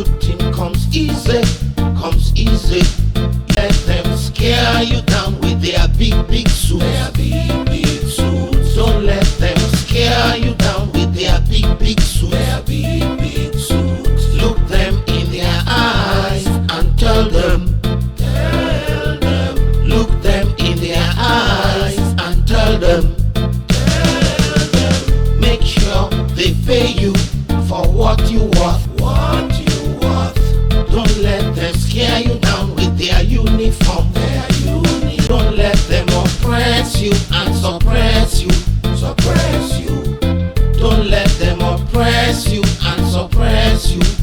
good thing comes easy, comes easy. Let them scare you down with their big suits. Their big suits. Don't let them scare you down with their big suits. Their big suits. Look them in their eyes and tell them. Look them in their eyes and tell them. Make sure they pay you for what you worth. What you worth. Don't let them scare you down with their uniform. Don't let them oppress you and suppress you. Suppress you. Don't let them oppress you and suppress you.